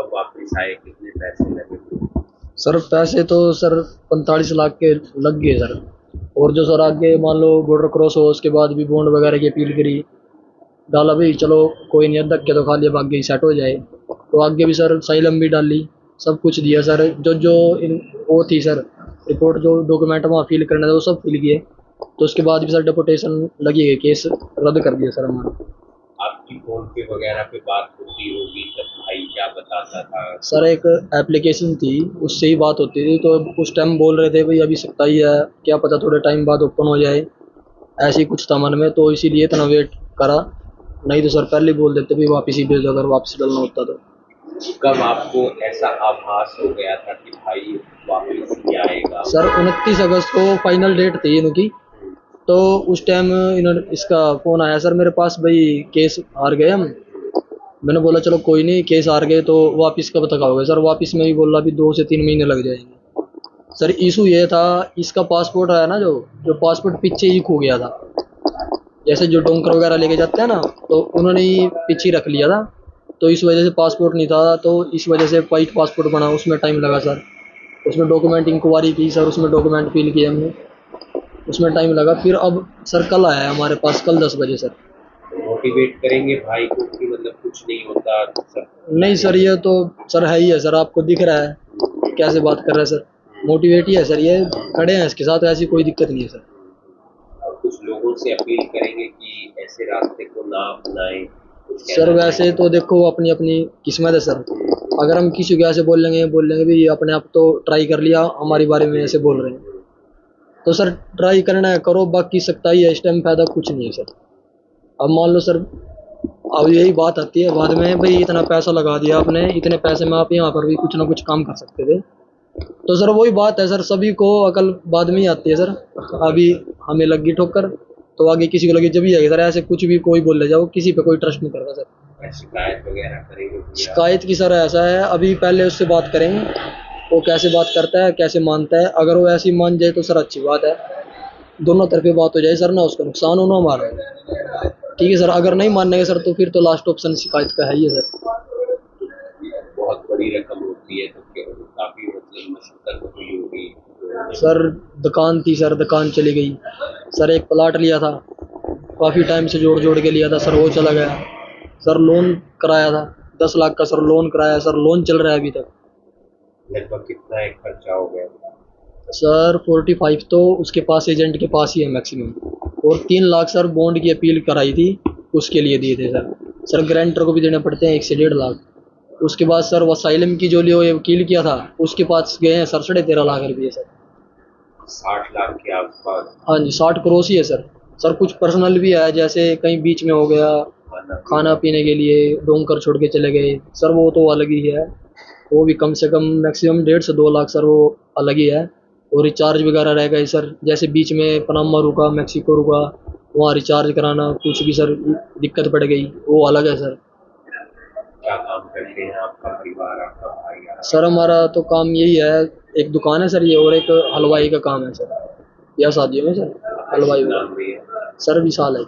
कब वापस आए, कितने पैसे लगे? सर पैसे तो सर 45 लाख के लग गए सर। और जो सर आगे मान लो बॉर्डर क्रॉस हो उसके बाद भी बॉन्ड वगैरह की अपील करी, डाला भाई चलो कोई नहीं, अदक के तो खा लिया आगे ही सेट हो जाए। तो आगे भी सर साइलम भी डाली, सब कुछ दिया सर, जो जो इन वो थी सर रिपोर्ट, जो डॉक्यूमेंट वहाँ फिल करना था वो सब फिल किए। तो उसके बाद भी सर डिपोटेशन लगी गई, केस रद्द कर दिया सर हमारा। आपकी फोन पे वगैरह पे बात होती होगी, तब भाई क्या बताता था? सर एक एप्लीकेशन थी, उससे ही बात होती थी। तो उस टाइम बोल रहे थे भाई अभी सकता ही है, क्या पता थोड़े टाइम बाद ओपन हो जाए, ऐसे ही कुछ था मन में, तो इसीलिए इतना वेट करा। नहीं तो सर पहले ही बोल देते भाई वापस ही भेजो अगर वापस डलना होता तो। कब आपको ऐसा आभास हो गया था कि भाई वापस ही आएगा? सर 29 अगस्त को फाइनल डेट थी इनकी। तो उस टाइम इन्होंने इसका फ़ोन आया सर मेरे पास, भाई केस हार गए हम। मैंने बोला चलो कोई नहीं, केस हार गए तो वापस कब तक आओगे सर? वापस में ही बोला भी 2 से 3 महीने लग जाएंगे। सर इशू ये था, इसका पासपोर्ट आया ना, जो जो पासपोर्ट पीछे ही खो गया था। जैसे जो डोंकर वगैरह लेके जाते हैं ना, तो उन्होंने ही पीछे रख लिया था। तो इस वजह से पासपोर्ट नहीं था, तो इस वजह से वाइट पासपोर्ट बना, उसमें टाइम लगा सर। उसमें डॉक्यूमेंट इंक्वायरी की सर, उसमें डॉक्यूमेंट फिल किए हमने, उसमें टाइम लगा। फिर अब सर कल आया है हमारे पास, कल 10 बजे सर। मोटिवेट करेंगे भाई को कि मतलब कुछ नहीं होता सब? नहीं सर ये तो सर है ही है सर, आपको दिख रहा है कैसे बात कर रहा है सर। मोटिवेट ही है सर, ये खड़े हैं इसके साथ, ऐसी कोई दिक्कत नहीं है सर। और कुछ लोगों से अपील करेंगे कि ऐसे रास्ते को ना अपनाएं, कुछ सर कहना वैसे तो देखो अपनी अपनी किस्मत है सर। अगर हम किसी को ऐसे बोल लेंगे भी अपने आप तो ट्राई कर लिया, हमारे बारे में ऐसे बोल रहे हैं, तो सर ट्राई करना है करो, बाकी सकता ही है, इस टाइम फायदा कुछ नहीं है सर। अब मान लो सर, अब यही बात आती है बाद में, भाई इतना पैसा लगा दिया आपने, इतने पैसे में आप यहाँ पर भी कुछ ना कुछ काम कर सकते थे। तो सर वही बात है सर, सभी को अकल बाद में ही आती है सर। अभी हमें लगी ठोकर तो आगे किसी को लगी जब ही आएगी सर। ऐसे कुछ भी कोई बोल ले जाओ, किसी पे कोई ट्रस्ट नहीं करता सर। शिकायत वगैरह करेंगे भैया? शिकायत की सर ऐसा है, अभी पहले उससे बात करेंगे, वो कैसे बात करता है कैसे मानता है। अगर वो ऐसी मान जाए तो सर अच्छी बात है, दोनों तरफे बात हो जाए सर, ना उसका नुकसान हो ना हमारा। ठीक है सर, अगर नहीं मानेंगे सर तो फिर तो लास्ट ऑप्शन शिकायत का है ही है सर। बहुत बड़ी रकम होती है तो काफी मतलब मशक्कत हुई होगी। सर दुकान थी सर, दुकान चली गई सर। एक प्लाट लिया था, काफ़ी टाइम से जोड़ जोड़ के लिया था सर, वो चला गया सर। लोन कराया था 10 लाख का सर, लोन कराया सर, लोन चल रहा है अभी तक। लगभग कितना एक खर्चा हो गया? सर 45 तो उसके पास एजेंट के पास ही है मैक्सिमम, और 3 लाख सर बॉन्ड की अपील कराई थी, उसके लिए दिए थे सर। सर गारंटर को भी देने पड़ते हैं 1 से 1.5 लाख। उसके बाद सर वसाइलम की जो लिए वकील किया था उसके पास गए हैं सर 13.5 लाख रुपये सर। 60 लाख के आसपास? हाँ जी 60 क्रॉस ही है सर। सर कुछ पर्सनल भी है, जैसे कहीं बीच में हो गया, खाना पीने के लिए डोंकर छोड़ के चले गए सर, वो तो अलग ही है। वो भी कम से कम मैक्सिमम 1.5 से 2 लाख सर, वो अलग ही है। और रिचार्ज वगैरह रह गए सर, जैसे बीच में पनामा रुका, मैक्सिको रुका, वहाँ रिचार्ज कराना कुछ भी सर दिक्कत पड़ गई, वो अलग है सर। क्या काम करते हैं आपका परिवार, आपका भाई? सर हमारा तो काम यही है, एक दुकान है सर ये, और एक हलवाई का काम है सर, या शादियों में सर हलवाई नाम भी है? सर विशाल है।